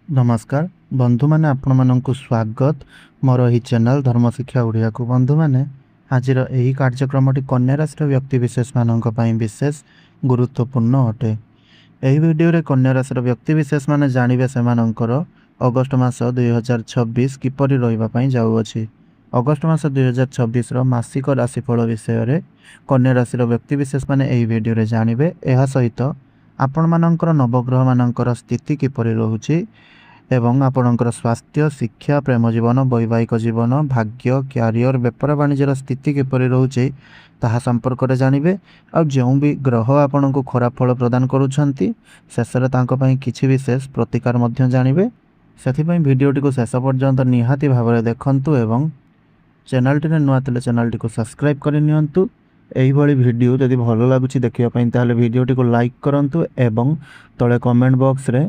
नमस्कार बंधु मैंने आपण मानक स्वागत मोर यही चैनल धर्म शिक्षा ओडिया को बंधु मैंने आज यही कार्यक्रम कन्या राशि व्यक्ति विशेष मानक विशेष गुरुत्वपूर्ण अटे। यही वीडियो रे कन्या राशि व्यक्ति विशेष माने जानिबे सेमानंकर अगस्ट मास 2026 किपरि रहिबा पई जाउअछि। अगस्ट मास 2026 रो मासिक राशिफल विषय रे कन्या राशि व्यक्ति विशेष माने एही वीडियो रे जानिबे। एहा सहित आपण मानकर नवग्रह मानकर स्थिति किपरि रहुछि एवं आपणकर स्वास्थ्य शिक्षा प्रेम जीवन वैवाहिक जीवन भाग्य क्यारियर बेपार वाणिज्यर स्थिति किपरि रोचे ताहा संपर्क में जानवे। आ जो भी ग्रह आपण को खराब फल प्रदान करुछंती शेषरे तांको पई किछि विशेष प्रतिकार मध्य जानवे। सेथिपई भिडियोटी को शेष पर्यंत निहाती भाव देखंतु एवं चैनलटी नुआ थिले चैनलटी को सब्सक्राइब कर नियंतु। एही भली वीडियो जदि भल लागुछि देखिया पई ताहले वीडियोटी को लाइक करंतु एवं तळे कमेंट बॉक्स रे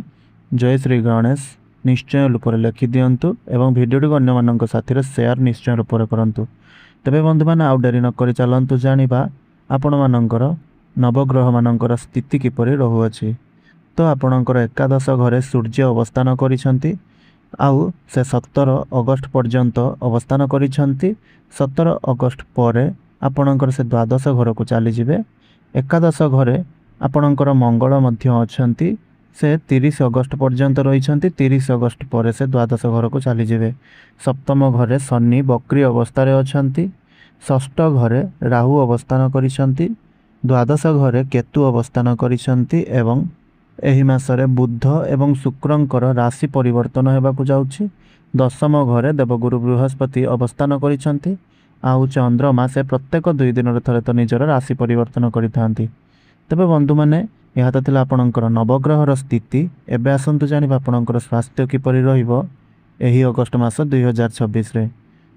जय श्री गणेश निश्चय रूप में लिखि दिंतु एवं भिडियो को अन्य मान साथी शेयर निश्चय रूप में करूँ। तेरे बंधु मैंने आउ डेरी नक चलतु जाना आपण मानकर नवग्रह मानकर स्थिति किपरि रहुअछि। तो आपणकर एकादश घरे सूर्य अवस्थान करिसेंती आउ से 17 अगस्त पर्यंत अवस्थान करिसेंती। 17 अगस्त पर आपणकर से द्वादश घर को चली जिवे। एकादश घरे आपणकर मंगल मध्य अछंती से 30 अगस्त पर्यंत रही। 30 अगस्त पर से द्वादश घर को चली जिवे। सप्तम घरे शनि बक्री अवस्था अछंती। षष्ठ घरे राहु अवस्थान करिसेंती। द्वादश घरे केतु अवस्थान करिसेंती एवं एही मासरे बुध एवं शुक्रंकर राशि परिवर्तन हेबाकु जाउछि। दशम घरे देवगुरु बृहस्पति अवस्थान करिसेंती। आउ चंद्रमा से प्रत्येक 2 दिन थरे तो निजर राशि परिवर्तन करिथांती। तबे बंधु माने यह तो थिला आपणकर नवग्रहर स्थिति। एबे आसंतु जानिबा आपणकर स्वास्थ्य किपरि रहिबो एही अगस्ट मास 2026 रे।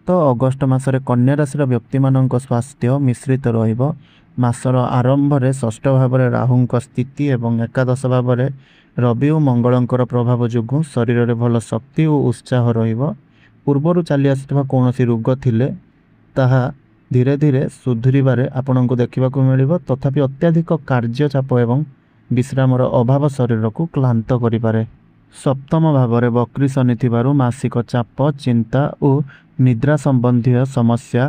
तो अगस्ट मासरे कन्या राशि व्यक्ति मानक स्वास्थ्य मिश्रित रहिबो। मासर आरंभ रे षष्ठ भाव रे राहुंक स्थिति एवं एकादश भाव रे रवि और मंगलंकर प्रभाव जोगु शरीर रे भल शक्ति और उत्साह रहिबो। पूर्वरु चली आसिथिबा कोनोसी रोग थिले ताहा धीरे धीरे सुधुरिबारे आपनको देखिबाकू मिलिबो। तथापि अत्याधिक कार्य चाप एवं विश्रामर अभाव शरीर को क्लांत करिपारे। सप्तम भाव में बक्री शनि थिबारु मासिक चाप चिंता और निद्रा संबंधी समस्या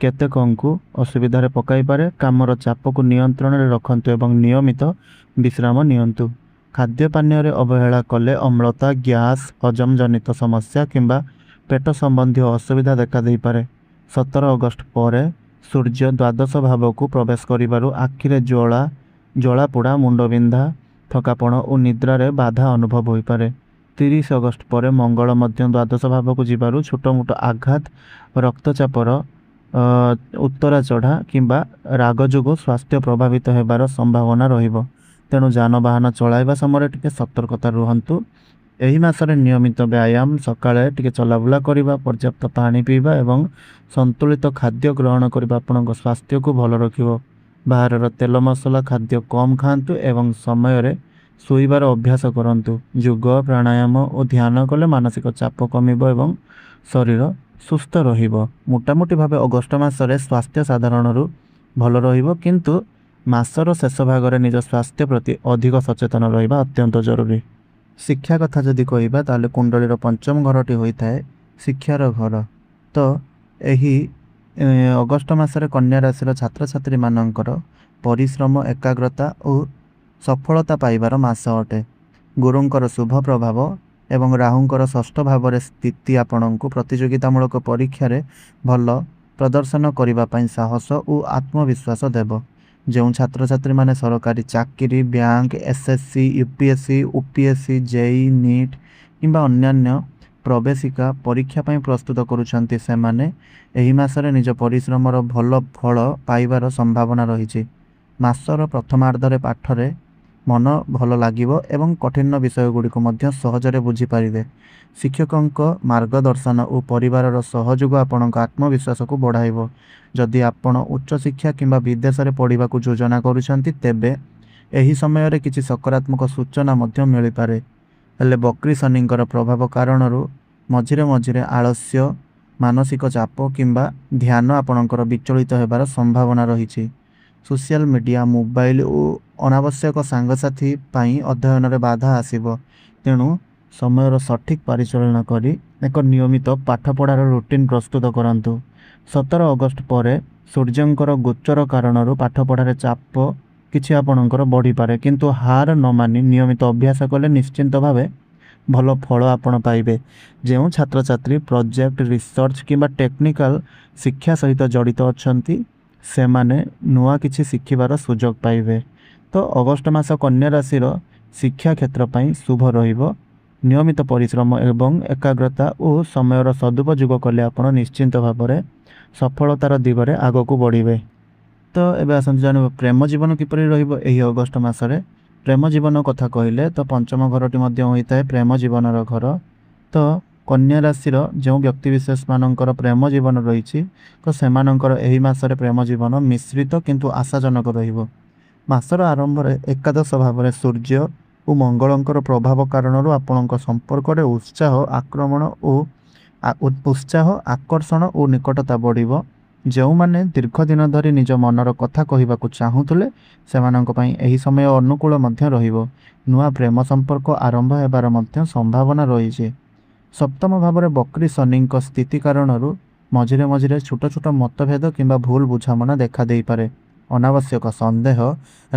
केतेकंकु असुविधा पकाई पारे। कामर चाप को नियंत्रण में रखंतु एवं नियमित विश्राम नियंतु। खाद्य पानीय अवहेला कले अम्लता गैस हजम जनित समस्या किंबा पेट संबंधी असुविधा देखा दे पारे। 17 अगस्त पर सूर्य द्वादश भाव को प्रवेश करिबारु आखिरे जलापोड़ा मुंडबिंधा थकापण और निद्रा रे बाधा अनुभव हो पारे। 30 अगस्त पर मंगल मध्य द्वादश भाव को जीवारु छोट मोट आघात रक्तचापर उत्तरा चढ़ा किंबा राग जोगु स्वास्थ्य प्रभावित होबार संभावना रहिबो। तेणु जानवाहन चलाइबा समय टिके सतर्कता रुहंतु। एही मासरे नियमित व्यायाम सकाळे टिके चलाबुला करिबा पर्याप्त पानी पीबा एवं संतुलित खाद्य ग्रहण करिबा आपनक स्वास्थ्य को भल रखिबो। बाहर तेल मसला खाद्य कम खातु एवं समय रे शोइबार अभ्यास करंतु। योग प्राणायाम और ध्यान कले मानसिक चाप कमिबो एवं शरीर सुस्थ रहिबो। मोटामोटी भाव अगस्ट मासरे स्वास्थ्य साधारण रु भल रहिबो किंतु मासर शेष भाग रे निज स्वास्थ्य प्रति अधिक सचेतन रहिबा अत्यंत जरूरी। शिक्षा कथा जदि कहबा ताले कुंडलीर पंचम घरटी होइथाय शिक्षार घर। तो एही अगस्ट मासरे कन्या राशि छात्र छात्री मानकर परिश्रम एकाग्रता और सफलता पाइबार मास अटे। गुरुंकर शुभ प्रभाव एवं राहुंकर षष्ठ भाव रे स्थिति आपणको प्रतियोगितामूलक परीक्षा रे भल प्रदर्शन करिबा पई साहस और आत्मविश्वास देव। जो छात्र छात्री माने सरकारी चाकरी bank SSC UPSC UPSC JE NEET किंबा अन्यान्य प्रवेशिका परीक्षा पई प्रस्तुत करुछंती से माने एही मासरे निज परिश्रमर भल फल पाइबार संभावना रही। मासर प्रथमार्धरे पाठरे मन भल लागिबो एवं कठिन विषय गुड़िक मध्य सहजरे बुझी पारिबे। शिक्षकंक मार्गदर्शन और परिवारर सहयोग आपणक आत्मविश्वास को बढ़ाइबो। जदि आपण उच्च शिक्षा किंबा विदेश रे पढ़िबा को योजना करुछंती तेबे एही समय रे किछि सकारात्मक सूचना मध्य मिलि पारे। हेले बक्री शनिंकर प्रभाव कारणरू मझिरे मझिरे आलस्य मानसिक चाप किंबा ध्यान आपणकर विचलित होबार संभावना रही। सोशल मीडिया मोबाइल और अनावश्यक सांगसाथी पाई अध्ययन रे बाधा आसीबो। तेणु ସମୟର ସଠିକ୍ ପରିଚାଳନା କରି ଏକ ନିୟମିତ ପାଠପଢ଼ାର ରୁଟିନ୍ ପ୍ରସ୍ତୁତ କରନ୍ତୁ। 17 ଅଗଷ୍ଟ ପରେ ସୂର୍ଯ୍ୟଙ୍କର ଗୋଚର କାରଣରୁ ପାଠପଢ଼ାରେ ଚାପ କିଛି ଆପଣଙ୍କର ବଢ଼ିପାରେ, କିନ୍ତୁ ହାର ନ ମାନି ନିୟମିତ ଅଭ୍ୟାସ କଲେ ନିଶ୍ଚିନ୍ତ ଭାବେ ଭଲ ଫଳ ଆପଣ ପାଇବେ। ଯେଉଁ ଛାତ୍ରଛାତ୍ରୀ ପ୍ରୋଜେକ୍ଟ, ରିସର୍ଚ୍ଚ କିମ୍ବା ଟେକ୍ନିକାଲ ଶିକ୍ଷା ସହିତ ଜଡ଼ିତ ଅଛନ୍ତି ସେମାନେ ନୂଆ କିଛି ଶିଖିବାର ସୁଯୋଗ ପାଇବେ। ତ ଅଗଷ୍ଟ ମାସ କନ୍ୟା ରାଶିର ଶିକ୍ଷା କ୍ଷେତ୍ର ପାଇଁ ଶୁଭ ରହିବ। ନିୟମିତ ପରିଶ୍ରମ ଏବଂ ଏକାଗ୍ରତା ଓ ସମୟର ସଦୁପଯୋଗ କଲେ ଆପଣ ନିଶ୍ଚିନ୍ତ ଭାବରେ ସଫଳତାର ଦିଗରେ ଆଗକୁ ବଢ଼ିବେ। ତ ଏବେ ଆସନ୍ତୁ ଜାଣିବା ପ୍ରେମ ଜୀବନ କିପରି ରହିବ ଏହି ଅଗଷ୍ଟ ମାସରେ। ପ୍ରେମ ଜୀବନ କଥା କହିଲେ ତ ପଞ୍ଚମ ଘରଟି ମଧ୍ୟ ହୋଇଥାଏ ପ୍ରେମ ଜୀବନର ଘର। ତ କନ୍ୟା ରାଶିର ଯେଉଁ ବ୍ୟକ୍ତିବିଶେଷମାନଙ୍କର ପ୍ରେମ ଜୀବନ ରହିଛି ତ ସେମାନଙ୍କର ଏହି ମାସରେ ପ୍ରେମ ଜୀବନ ମିଶ୍ରିତ କିନ୍ତୁ ଆଶାଜନକ ରହିବ। ମାସର ଆରମ୍ଭରେ ଏକାଦଶ ଭାବରେ ସୂର୍ଯ୍ୟ ଓ ମଙ୍ଗଳଙ୍କର ପ୍ରଭାବ କାରଣରୁ ଆପଣଙ୍କ ସମ୍ପର୍କରେ ଉତ୍ସାହ, ଆକର୍ଷଣ ଓ ନିକଟତା ବଢ଼ିବ। ଯେଉଁମାନେ ଦୀର୍ଘ ଦିନ ଧରି ନିଜ ମନର କଥା କହିବାକୁ ଚାହୁଁଥିଲେ ସେମାନଙ୍କ ପାଇଁ ଏହି ସମୟ ଅନୁକୂଳ ମଧ୍ୟ ରହିବ। ନୂଆ ପ୍ରେମ ସମ୍ପର୍କ ଆରମ୍ଭ ହେବାର ମଧ୍ୟ ସମ୍ଭାବନା ରହିଛି। ସପ୍ତମ ଭାବରେ ବକ୍ରୀ ଶନିଙ୍କ ସ୍ଥିତି କାରଣରୁ ମଝିରେ ମଝିରେ ଛୋଟ ଛୋଟ ମତଭେଦ କିମ୍ବା ଭୁଲ ବୁଝାମଣା ଦେଖାଦେଇପାରେ। ଅନାବଶ୍ୟକ ସନ୍ଦେହ,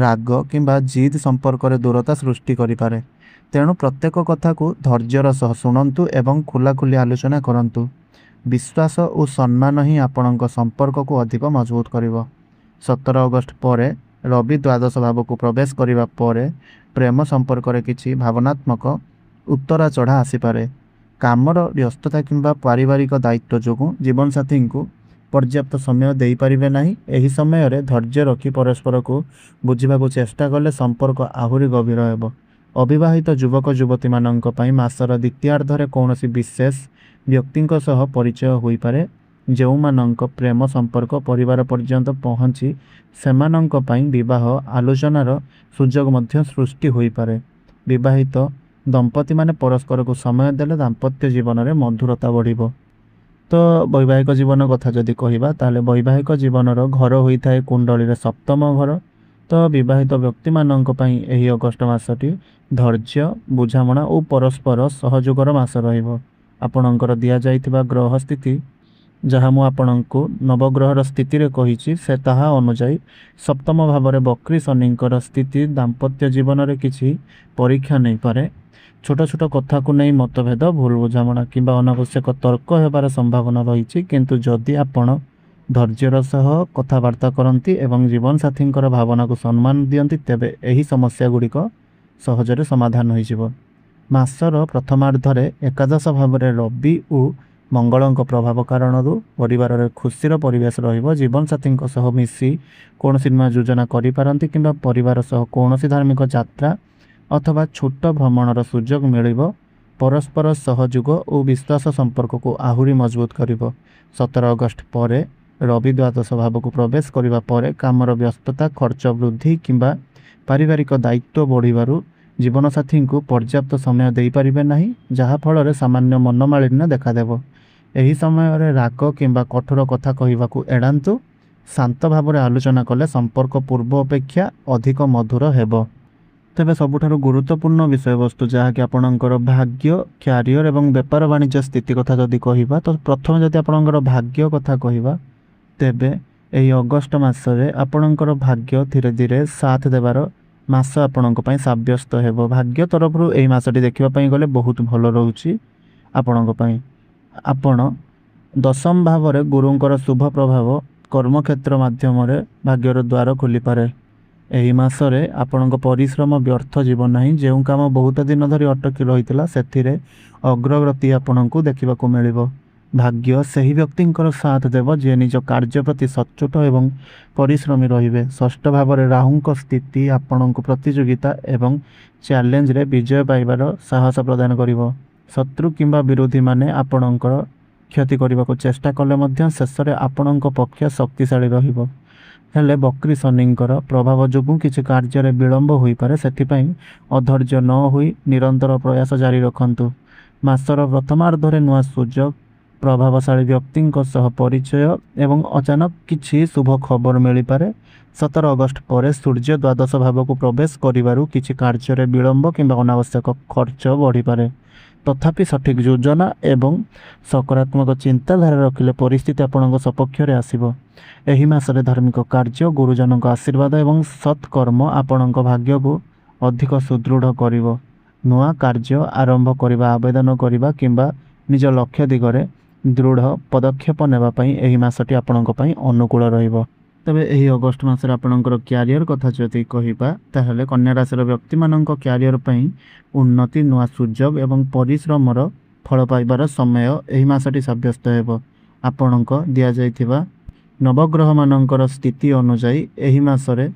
ରାଗ କିମ୍ବା ଜିଦ୍ ସମ୍ପର୍କରେ ଦୂରତା ସୃଷ୍ଟି କରିପାରେ। ତେଣୁ ପ୍ରତ୍ୟେକ କଥାକୁ ଧୈର୍ଯ୍ୟର ସହ ଶୁଣନ୍ତୁ ଏବଂ ଖୋଲାଖୋଲି ଆଲୋଚନା କରନ୍ତୁ। ବିଶ୍ୱାସ ଓ ସମ୍ମାନ ହିଁ ଆପଣଙ୍କ ସମ୍ପର୍କକୁ ଅଧିକ ମଜବୁତ କରିବ। 17 ଅଗଷ୍ଟ ପରେ ରବି ଦ୍ୱାଦଶ ଭାବକୁ ପ୍ରବେଶ କରିବା ପରେ ପ୍ରେମ ସମ୍ପର୍କରେ କିଛି ଭାବନାତ୍ମକ ଉତ୍ତରା ଚଢ଼ା ଆସିପାରେ। କାମର ବ୍ୟସ୍ତତା କିମ୍ବା ପାରିବାରିକ ଦାୟିତ୍ୱ ଯୋଗୁଁ ଜୀବନସାଥୀଙ୍କୁ ପର୍ଯ୍ୟାପ୍ତ ସମୟ ଦେଇପାରିବେ ନାହିଁ। ଏହି ସମୟରେ ଧୈର୍ଯ୍ୟ ରଖି ପରସ୍ପରକୁ ବୁଝିବାକୁ ଚେଷ୍ଟା କଲେ ସମ୍ପର୍କ ଆହୁରି ଗଭୀର ହେବ। ଅବିବାହିତ ଯୁବକ ଯୁବତୀମାନଙ୍କ ପାଇଁ ମାସର ଦ୍ୱିତୀୟାର୍ଦ୍ଧରେ କୌଣସି ବିଶେଷ ବ୍ୟକ୍ତିଙ୍କ ସହ ପରିଚୟ ହୋଇପାରେ। ଯେଉଁମାନଙ୍କ ପ୍ରେମ ସମ୍ପର୍କ ପରିବାର ପର୍ଯ୍ୟନ୍ତ ପହଞ୍ଚି ସେମାନଙ୍କ ପାଇଁ ବିବାହ ଆଲୋଚନାର ସୁଯୋଗ ମଧ୍ୟ ସୃଷ୍ଟି ହୋଇପାରେ। ବିବାହିତ ଦମ୍ପତିମାନେ ପରସ୍ପରକୁ ସମୟ ଦେଲେ ଦାମ୍ପତ୍ୟ ଜୀବନରେ ମଧୁରତା ବଢ଼ିବ। ତ ବୈବାହିକ ଜୀବନ କଥା ଯଦି କହିବା ତାହେଲେ ବୈବାହିକ ଜୀବନର ଘର ହୋଇଥାଏ କୁଣ୍ଡଳୀରେ ସପ୍ତମ ଘର। ତ ବିବାହିତ ବ୍ୟକ୍ତିମାନଙ୍କ ପାଇଁ ଏହି ଅଗଷ୍ଟ ମାସଟି ଧୈର୍ଯ୍ୟ, ବୁଝାମଣା ଓ ପରସ୍ପର ସହଯୋଗର ମାସ ରହିବ। ଆପଣଙ୍କର ଦିଆଯାଇଥିବା ଗ୍ରହ ସ୍ଥିତି ଯାହା ମୁଁ ଆପଣଙ୍କୁ ନବଗ୍ରହର ସ୍ଥିତିରେ କହିଛି ସେ ତାହା ଅନୁଯାୟୀ ସପ୍ତମ ଭାବରେ ବକ୍ରୀ ଶନିଙ୍କର ସ୍ଥିତି ଦାମ୍ପତ୍ୟ ଜୀବନରେ କିଛି ପରୀକ୍ଷା ନେଇପାରେ। ଛୋଟ ଛୋଟ କଥାକୁ ନେଇ ମତଭେଦ, ଭୁଲ ବୁଝାମଣା କିମ୍ବା ଅନାବଶ୍ୟକ ତର୍କ ହେବାର ସମ୍ଭାବନା ରହିଛି, କିନ୍ତୁ ଯଦି ଆପଣ ଧୈର୍ଯ୍ୟର ସହ କଥାବାର୍ତ୍ତା କରନ୍ତି ଏବଂ ଜୀବନସାଥୀଙ୍କର ଭାବନାକୁ ସମ୍ମାନ ଦିଅନ୍ତି ତେବେ ଏହି ସମସ୍ୟା ଗୁଡ଼ିକ ସହଜରେ ସମାଧାନ ହୋଇଯିବ। ମାସର ପ୍ରଥମାର୍ଦ୍ଧରେ ଏକାଦଶ ଭାବରେ ରବି ଓ ମଙ୍ଗଳଙ୍କ ପ୍ରଭାବ କାରଣରୁ ପରିବାରରେ ଖୁସିର ପରିବେଶ ରହିବ। ଜୀବନସାଥୀଙ୍କ ସହ ମିଶି କୌଣସି ନୂଆ ଯୋଜନା କରିପାରନ୍ତି କିମ୍ବା ପରିବାର ସହ କୌଣସି ଧାର୍ମିକ ଯାତ୍ରା ଅଥବା ଛୋଟ ଭ୍ରମଣର ସୁଯୋଗ ମିଳିବ। ପରସ୍ପର ସହଯୋଗ ଓ ବିଶ୍ୱାସ ସମ୍ପର୍କକୁ ଆହୁରି ମଜବୁତ କରିବ। 17 ଅଗଷ୍ଟ ପରେ ରବି ଦ୍ୱାଦଶ ଭାବକୁ ପ୍ରବେଶ କରିବା ପରେ କାମର ବ୍ୟସ୍ତତା, ଖର୍ଚ୍ଚ ବୃଦ୍ଧି କିମ୍ବା ପାରିବାରିକ ଦାୟିତ୍ୱ ବଢ଼ିବାରୁ ଜୀବନସାଥୀଙ୍କୁ ପର୍ଯ୍ୟାପ୍ତ ସମୟ ଦେଇପାରିବେ ନାହିଁ, ଯାହାଫଳରେ ସାମାନ୍ୟ ମନମାଳିନ୍ୟ ଦେଖାଦେବ। ଏହି ସମୟରେ ରାଗ କିମ୍ବା କଠୋର କଥା କହିବାକୁ ଏଡ଼ାନ୍ତୁ। ଶାନ୍ତ ଭାବରେ ଆଲୋଚନା କଲେ ସମ୍ପର୍କ ପୂର୍ବ ଅପେକ୍ଷା ଅଧିକ ମଧୁର ହେବ। ତେବେ ସବୁଠାରୁ ଗୁରୁତ୍ୱପୂର୍ଣ୍ଣ ବିଷୟବସ୍ତୁ ଯାହାକି ଆପଣଙ୍କର ଭାଗ୍ୟ, କ୍ୟାରିୟର ଏବଂ ବେପାର ବାଣିଜ୍ୟ ସ୍ଥିତି କଥା ଯଦି କହିବା ତ ପ୍ରଥମେ ଯଦି ଆପଣଙ୍କର ଭାଗ୍ୟ କଥା କହିବା ତେବେ ଏହି ଅଗଷ୍ଟ ମାସରେ ଆପଣଙ୍କର ଭାଗ୍ୟ ଧୀରେ ଧୀରେ ସାଥ ଦେବାର ମାସ ଆପଣଙ୍କ ପାଇଁ ସାବ୍ୟସ୍ତ ହେବ। ଭାଗ୍ୟ ତରଫରୁ ଏହି ମାସଟି ଦେଖିବା ପାଇଁ ଗଲେ ବହୁତ ଭଲ ରହୁଛି ଆପଣଙ୍କ ପାଇଁ। ଆପଣ ଦଶମ ଭାବରେ ଗୁରୁଙ୍କର ଶୁଭ ପ୍ରଭାବ କର୍ମକ୍ଷେତ୍ର ମାଧ୍ୟମରେ ଭାଗ୍ୟର ଦ୍ୱାର ଖୋଲିପାରେ। ଏହି ମାସରେ ଆପଣଙ୍କ ପରିଶ୍ରମ ବ୍ୟର୍ଥ ଯିବ ନାହିଁ। ଯେଉଁ କାମ ବହୁତ ଦିନ ଧରି ଅଟକି ରହିଥିଲା ସେଥିରେ ଅଗ୍ରଗତି ଆପଣଙ୍କୁ ଦେଖିବାକୁ ମିଳିବ। ଭାଗ୍ୟ ସେହି ବ୍ୟକ୍ତିଙ୍କର ସାଥ ଦେବ ଯିଏ ନିଜ କାର୍ଯ୍ୟ ପ୍ରତି ସଚ୍ଚୋଟ ଏବଂ ପରିଶ୍ରମୀ ରହିବେ। ଷଷ୍ଠ ଭାବରେ ରାହୁଙ୍କ ସ୍ଥିତି ଆପଣଙ୍କୁ ପ୍ରତିଯୋଗିତା ଏବଂ ଚ୍ୟାଲେଞ୍ଜରେ ବିଜୟ ପାଇବାର ସାହସ ପ୍ରଦାନ କରିବ। ଶତ୍ରୁ କିମ୍ବା ବିରୋଧୀମାନେ ଆପଣଙ୍କର କ୍ଷତି କରିବାକୁ ଚେଷ୍ଟା କଲେ ମଧ୍ୟ ଶେଷରେ ଆପଣଙ୍କ ପକ୍ଷ ଶକ୍ତିଶାଳୀ ରହିବ। ହେଲେ ବକ୍ରୀ ଶନିଙ୍କର ପ୍ରଭାବ ଯୋଗୁଁ କିଛି କାର୍ଯ୍ୟରେ ବିଳମ୍ବ ହୋଇପାରେ, ସେଥିପାଇଁ ଅଧୈର୍ଯ୍ୟ ନ ହୋଇ ନିରନ୍ତର ପ୍ରୟାସ ଜାରି ରଖନ୍ତୁ। ମାସର ପ୍ରଥମାର୍ଦ୍ଧରେ ନୂଆ ସୁଯୋଗ, ପ୍ରଭାବଶାଳୀ ବ୍ୟକ୍ତିଙ୍କ ସହ ପରିଚୟ ଏବଂ ଅଚାନକ କିଛି ଶୁଭ ଖବର ମିଳିପାରେ। 17 ଅଗଷ୍ଟ ପରେ ସୂର୍ଯ୍ୟ ଦ୍ୱାଦଶ ଭାବକୁ ପ୍ରବେଶ କରିବାରୁ କିଛି କାର୍ଯ୍ୟରେ ବିଳମ୍ବ କିମ୍ବା ଅନାବଶ୍ୟକ ଖର୍ଚ୍ଚ ବଢ଼ିପାରେ। तथापि सठिक योजना एवं सकारात्मक चिंताधारा रखिले परिस्थिति आपणक सपक्षरे आसिबो। एही मासरे धार्मिक कार्य गुरुजनक आशीर्वाद एवं सत्कर्म आपणक भाग्य को अधिक सुदृढ़ करिवो। नुआ कार्य आरंभ करिबा आवेदन करिबा किंबा निज लक्ष्य दिगरे दृढ़ पदक्षेप नेबा पई एही मासटी आपणक पई अनुकूल रहिबो। तबे एही अगस्त मासरे आपणकर क्यारियर कथा जदि कहिबा ताहले कन्या राशिर व्यक्ति मानक क्यारियर पई उन्नति नुआ सुजोग एवं परिश्रमर फल पाइबार समय एही मासटी साब्यस्त हेबो। आपणक दिया जाइथिबा नवग्रह मानकर स्थिति अनुसार एही मासरे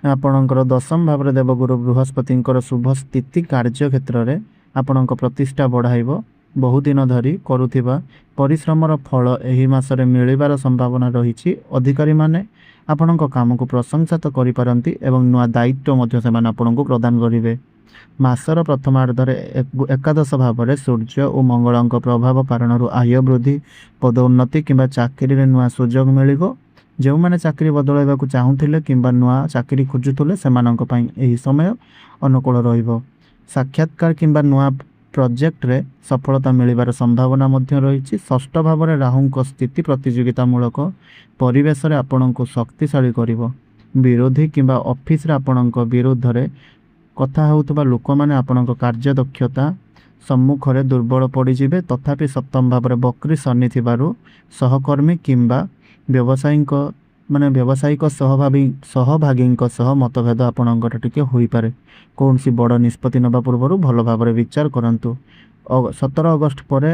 आपणकर दशम भाव देवगुरु बृहस्पतिंकर शुभ स्थिति कार्य क्षेत्र में आपणक प्रतिष्ठा बढ़ाइबो। बहु दिन धरी करुथिबा परिश्रमर फल एही मासरे मिलिबार संभावना रहिछि। अधिकारी माने आपणक काम को प्रशंसा तो करि पारंती एवं नुआ दायित्व मध्य सेमान आपणक प्रदान करिवे। मासर प्रथमार्धरे एकादश भाव में सूर्य और मंगलक प्रभाव कारण आय वृद्धि पदोन्नति किंबा चाकरी नुआ सुजोग मिलिबो। जो मैंने चाकरी बदलैवा चाहूले कि नुआ चाकरी खोजुले से समय अनुकूल रहिबो। साक्षात्कार किंबा नुआ प्रोजेक्ट रे सफलता मिलिबार संभावना मध्य रही। षष्ठ भाव में राहुंक स्थिति प्रतियोगितामूलक परिवेश रे आपणक शक्तिशाली करिवो। विरोधी किंबा ऑफिस रे आपणक विरुद्ध रे कथा होउतबा लोक माने आपणक कार्य दक्षता सम्मुख रे दुर्बल पड़िजिबे। तथापि सप्तम भाव में बकरी शनि थिबारु सहकर्मी किंबा व्यावसायिक सहभागी मतभेद आपणकर टिके होई पारे। कौन सी बड़ निष्पत्ति नबा पूर्व भल भाव विचार करंतु। 17 अगस्त पर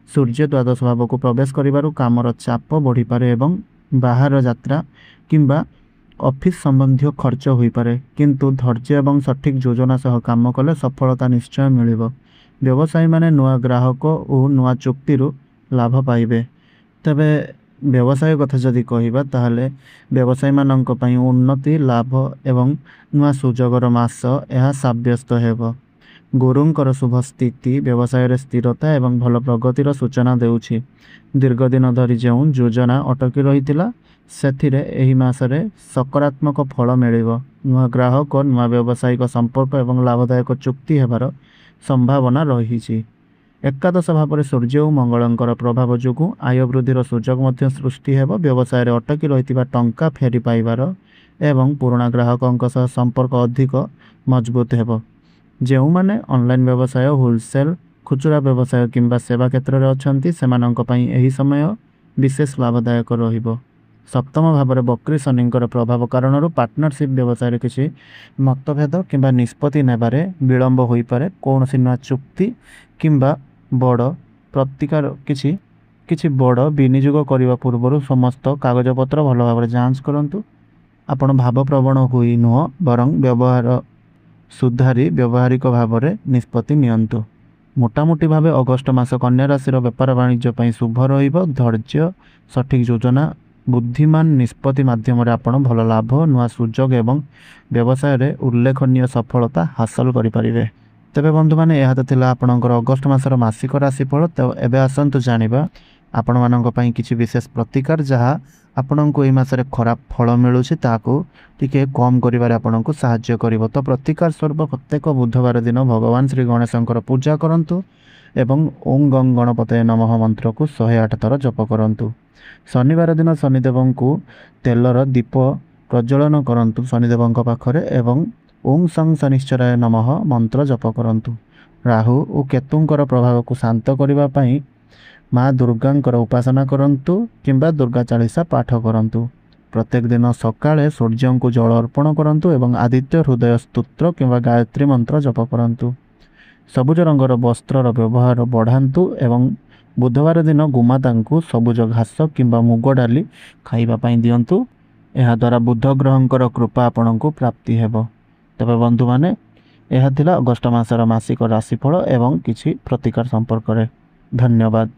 सूर्य द्वादश भाव को प्रवेश करिबारु कामर चाप बढ़ी पारे एवं बाहर यात्रा किंबा ऑफिस संबंधी खर्च होई पारे। किंतु धैर्य एवं सठिक योजना सह काम कले सफलता निश्चय मिलिबो। व्यवसायी माने नुआ ग्राहक और नुआ चुक्ति लाभ पाइबे। तबे व्यवसाय कथा जदि कहिबा ताहले व्यवसायी मानक पई उन्नति लाभ एवं नुआ सुजोगर मास यह साब्यस्त हेबो। गुरुंकर शुभ स्थिति व्यवसाय रे स्थिरता एवं भल प्रगतिर सूचना देउछि। दीर्घ दिन धरी जो योजना अटकी रहितिला सेथिरे एही मासरे सकारात्मक फल मिलिबो। नुआ ग्राहक नुआ व्यावसायिक संपर्क एवं लाभदायक चुक्ति हेबार संभावना रहिछि। एकादश भाव में सूर्य और मंगलंकर प्रभाव जोगु आय वृद्धिर सुजोग मध्य सृष्टि हेबो। व्यवसाय रे अटकी रहितिबा टंका फेरी पाइबार एवं पुराना ग्राहकों सह संपर्क अधिक मजबूत हेबो। जो माने ऑनलाइन व्यवसाय होलसेल खुचुरा व्यवसाय किंबा सेवा क्षेत्र में अछंती सेमानंक पई एही समय विशेष लाभदायक रहिबो। सप्तम भाव में बकरी शनिंकर प्रभाव कारण पार्टनरशिप व्यवसाय किसी मतभेद किंबा निष्पत्ति नेबारे विलंब होई पारे। कौन सी नुआ चुक्ति किंबा बड़ प्रतिकार किछि बड़ विनियोग करने पूर्व समस्त कागजपत्र भल भाव जांच करंतु। आपण भावप्रवण हुई नुह बरं व्यवहार सुधारी व्यावहारिक भाव में निष्पत्ति नियंतु। मोटामोटी भाव अगस्त मास कन्या राशि व्यापार वाणिज्य शुभ रहिबो। धैर्य सठिक योजना बुद्धिमान निष्पत्ति माध्यम आपण भल लाभ नुआ सुजोग एवं व्यवसाय रे उल्लेखनीय सफलता हासिल करिपारिबे। तेबे बंधु माने यह थिला आपणकर अगस्त मासर मासिक राशिफल। तो एबे आसंतु जानिबा आपण मानक पई किछि विशेष प्रतिकार जहाँ आपणको एही मासरे खराब फल मिलुछि ताको टिके कम करिबारे आपणको सहाय्य करिवो। तो प्रतिकार स्वरूप प्रत्येक बुधवार दिन भगवान श्री गणेशंकर पूजा करंतु एवं ओं गं गणपतये नमः मंत्र को 108 थर जप करंतु। शनिवार दिन शनिदेव को तेलर दीप प्रज्वलन करंतु शनिदेव पाखरे एवं ओं सं शनिश्चराय नमः मंत्र जप करंतु। राहु और केतुंकर प्रभाव को शांत करने पाई माँ दुर्गांकर उपासना करंतु किंबा दुर्गा चालीसा पाठ करंतु। प्रत्येक दिन सकाळे सूर्य को जल अर्पण करंतु एवं आदित्य हृदय स्तोत्र किंबा गायत्री मंत्र जप करंतु। सबुज रंगर वस्त्रर व्यवहार बढ़ांतु एवं बुधवार दिन गोमाता को सबुज घास किंबा मुग डाली खाइबा पाई दियंतु। एहा द्वारा बुध ग्रहंकर कृपा आपण को प्राप्ति हेबो। तबे बंधु माने यह थिला अगस्त मासर मासिक राशिफल एवं किछि प्रतिकार संपर्क रे। धन्यवाद।